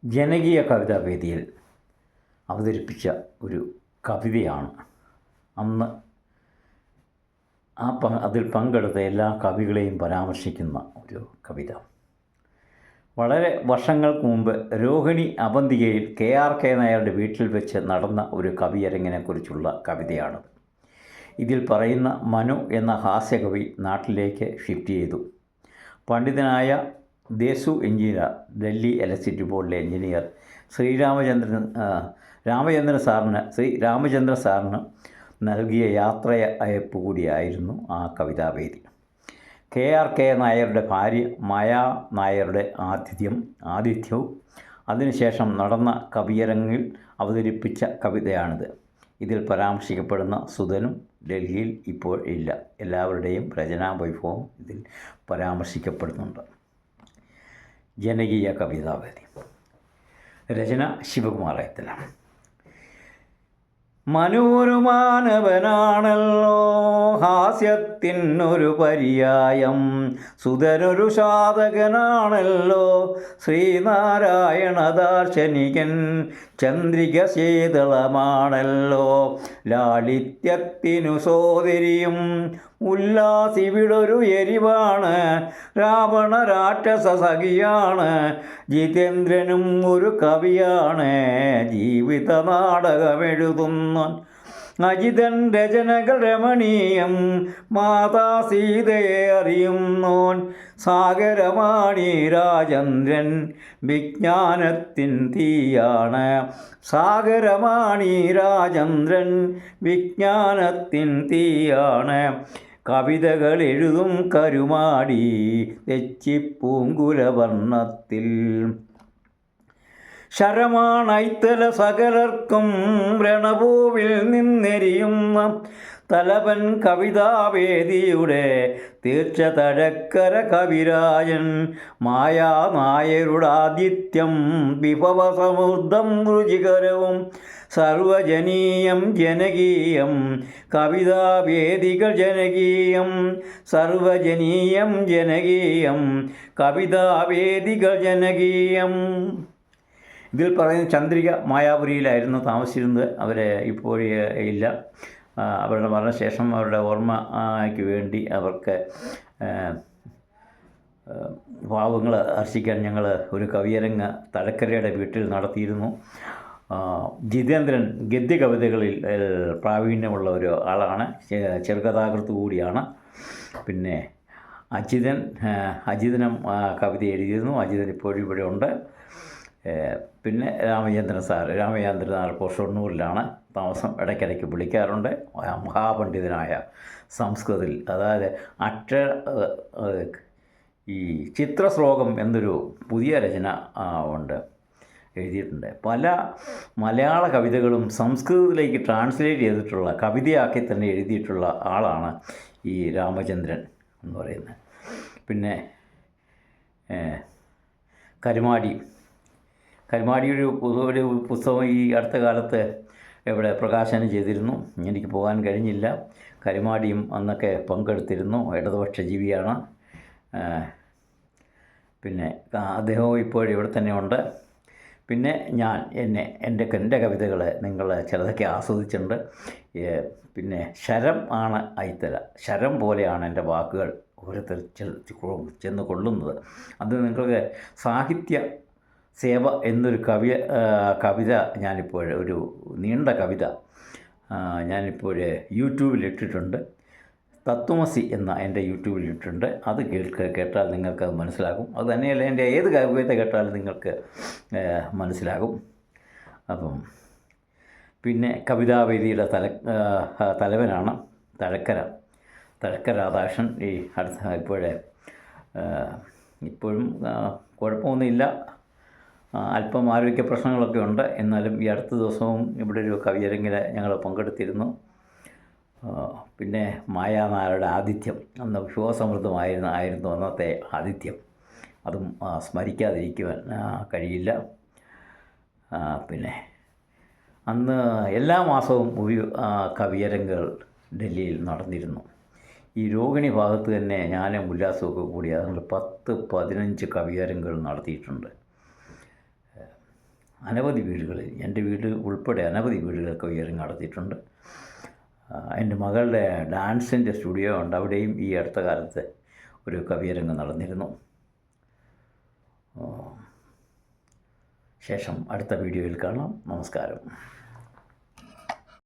ജനകീയ കവിതാവേദിയിൽ അവതരിപ്പിച്ച ഒരു കവിതയാണ്. അന്ന് അതിൽ പങ്കെടുത്ത എല്ലാ കവികളെയും പരാമർശിക്കുന്ന ഒരു കവിത. വളരെ വർഷങ്ങൾക്ക് മുമ്പ് രോഹിണി അവന്തികയിൽ കെ നായരുടെ വീട്ടിൽ വെച്ച് നടന്ന ഒരു കവിയരങ്ങിനെക്കുറിച്ചുള്ള കവിതയാണ്. ഇതിൽ പറയുന്ന മനു എന്ന ഹാസ്യകവി നാട്ടിലേക്ക് ഷിഫ്റ്റ് ചെയ്തു. പണ്ഡിതനായ ദേസു എഞ്ചിനീയർ, ഡൽഹി ഇലക്ട്രിസിറ്റി ബോർഡിലെ എഞ്ചിനീയർ ശ്രീ രാമചന്ദ്രൻ സാറിന് നൽകിയ യാത്രയയപ്പ് കൂടിയായിരുന്നു ആ കവിതാവേദി. കെ നായരുടെ ഭാര്യ മായാ നായരുടെ ആതിഥ്യവും അതിനുശേഷം നടന്ന കവിയരങ്ങിൽ അവതരിപ്പിച്ച കവിതയാണിത്. ഇതിൽ പരാമർശിക്കപ്പെടുന്ന സുധനും ഡൽഹിയിൽ ഇപ്പോൾ ഇല്ല. എല്ലാവരുടെയും രചനാവൈഭവം ഇതിൽ പരാമർശിക്കപ്പെടുന്നുണ്ട്. ജനകീയ കവിതാവേദി. രചന ശിവകുമാർ ഐത്തല. മനൊരു മാനവനാണല്ലോ ഹാസ്യത്തിനൊരു പര്യായം, സുധനൊരു സാധകനാണല്ലോ ശ്രീനാരായണ ദാർശനികൻ, ചന്ദ്രിക ശീതളമാണല്ലോ ലാളിത്യത്തിനു സോദരിയും, ഉല്ലാസിവിടൊരു എരിവാണ് രാവണ രാക്ഷസ സഖിയാണ്, ജിതേന്ദ്രനും ഒരു കവിയാണ് ജീവിത നാടകമെഴുതുന്ന അജിതൻ, രചനകൾ രമണീയം മാതാ സീതയെ അറിയുന്നോൻ, സാഗരമാണി രാജേന്ദ്രൻ വിജ്ഞാനത്തിൻ തീയാണ്, സാഗരമാണി രാജേന്ദ്രൻ വിജ്ഞാനത്തിൻ തീയാണ്, കവിതകൾ എഴുതും കരുമാടി തെച്ചിപ്പൂങ്കുലവർണ്ണത്തിൽ, ശരമാണൈത്തല സകലർക്കും രണഭൂവിൽ നിന്നെരിയുന്ന തലവൻ കവിതാവേദിയുടെ തീർച്ച തഴക്കര കവിരാജൻ, മായാ നായരുടെ ആതിഥ്യം വിഭവസമൃദ്ധം രുചികരവും, സർവജനീയം ജനകീയം കവിതാവേദികൾ ജനകീയം, സർവജനീയം ജനകീയം കവിതാവേദികൾ ജനകീയം. ഇതിൽ പറയുന്ന ചന്ദ്രിക മായാപുരിയിലായിരുന്നു താമസിച്ചിരുന്നത്. അവരെ ഇപ്പോൾ ഇല്ല. അവരുടെ മരണശേഷം അവരുടെ ഓർമ്മയ്ക്ക് വേണ്ടി അവർക്ക് ഭാവങ്ങൾ അർച്ചിക്കാൻ ഞങ്ങൾ ഒരു കവിയരങ്ങ് തഴക്കരയുടെ വീട്ടിൽ നടത്തിയിരുന്നു. ജിതേന്ദ്രൻ ഗദ്യ കവിതകളിൽ പ്രാവീണ്യമുള്ള ഒരു ആളാണ്, ചെറുകഥാകൃത്ത് കൂടിയാണ്. പിന്നെ അജിതനും കവിത എഴുതിയിരുന്നു. അജിതൻ ഇപ്പോഴും ഇവിടെ ഉണ്ട്. പിന്നെ രാമചന്ദ്രൻ സാർ ഇപ്പോൾ ഷൊർണൂരിലാണ് താമസം. ഇടയ്ക്കിടയ്ക്ക് വിളിക്കാറുണ്ട്. മഹാപണ്ഡിതനായ സംസ്കൃതത്തിൽ, അതായത് ഈ ചിത്രശ്ലോകം എന്നൊരു പുതിയ രചന ഉണ്ട്, എഴുതിയിട്ടുണ്ട്. പല മലയാള കവിതകളും സംസ്കൃതത്തിലേക്ക് ട്രാൻസ്ലേറ്റ് ചെയ്തിട്ടുള്ള കവിതയാക്കി തന്നെ എഴുതിയിട്ടുള്ള ആളാണ് ഈ രാമചന്ദ്രൻ എന്ന് പറയുന്നത്. പിന്നെ കരുമാടിയൊരു പുസ്തകം ഈ അടുത്ത കാലത്ത് ഇവിടെ പ്രകാശനം ചെയ്തിരുന്നു. എനിക്ക് പോകാൻ കഴിഞ്ഞില്ല. കരുമാടിയും അന്നൊക്കെ പങ്കെടുത്തിരുന്നു. ഇടതുപക്ഷ ജീവിയാണ്. പിന്നെ അദ്ദേഹവും ഇപ്പോഴും ഇവിടെ തന്നെ ഉണ്ട്. പിന്നെ എൻ്റെ കവിതകൾ നിങ്ങൾ ചിലതൊക്കെ ആസ്വദിച്ചിട്ടുണ്ട്. പിന്നെ ശരം ആണ് ഐത്തല. ശരം പോലെയാണ് എൻ്റെ വാക്കുകൾ ഓരോരുത്തർ ചെന്ന് കൊള്ളുന്നത്. അത് നിങ്ങൾക്ക് സാഹിത്യ സേവ എന്നൊരു കവിത ഞാനിപ്പോൾ ഒരു നീണ്ട കവിത യൂട്യൂബിലിട്ടിട്ടുണ്ട്. തത്വമസി എന്ന എൻ്റെ യൂട്യൂബിലിട്ടിട്ടുണ്ട്. അത് കേട്ടാൽ നിങ്ങൾക്കത് മനസ്സിലാകും. അത് തന്നെയല്ല, എൻ്റെ ഏത് കവിത കേട്ടാലും നിങ്ങൾക്ക് മനസ്സിലാകും. അപ്പം പിന്നെ കവിതാവേദിയുടെ തലവനാണ് തഴക്കര രാധാകൃഷ്ണൻ. ഈ ഇപ്പോഴും കുഴപ്പമൊന്നുമില്ല. അല്പം ആരോഗ്യ പ്രശ്നങ്ങളൊക്കെ ഉണ്ട്. എന്നാലും ഈ അടുത്ത ദിവസവും ഇവിടെ ഒരു കവിയരങ്ങിൽ ഞങ്ങൾ പങ്കെടുത്തിരുന്നു. പിന്നെ മായാ നായരുടെ ആതിഥ്യം, അന്ന് വിഭവസമൃദ്ധമായിരുന്നു അന്നത്തെ ആതിഥ്യം. അതും സ്മരിക്കാതിരിക്കുവാൻ കഴിയില്ല. പിന്നെ അന്ന് എല്ലാ മാസവും ഒരു കവിയരങ്ങുകൾ ഡൽഹിയിൽ നടന്നിരുന്നു. ഈ രോഹിണി ഭാഗത്ത് തന്നെ ഞാനും ഉല്ലാസമൊക്കെ കൂടി അതുകൊണ്ട് 10-15 കവിയരങ്ങുകൾ നടത്തിയിട്ടുണ്ട്. അനവധി വീടുകളിൽ, എൻ്റെ വീട് ഉൾപ്പെടെ അനവധി വീടുകൾ കവിയരങ്ങ് നടത്തിയിട്ടുണ്ട്. എൻ്റെ മകളുടെ ഡാൻസിൻ്റെ സ്റ്റുഡിയോ ഉണ്ട്, അവിടെയും ഈ അടുത്ത കാലത്ത് ഒരു കവിയരങ്ങ് നടന്നിരുന്നു. ശേഷം അടുത്ത വീഡിയോയിൽ കാണാം. നമസ്കാരം.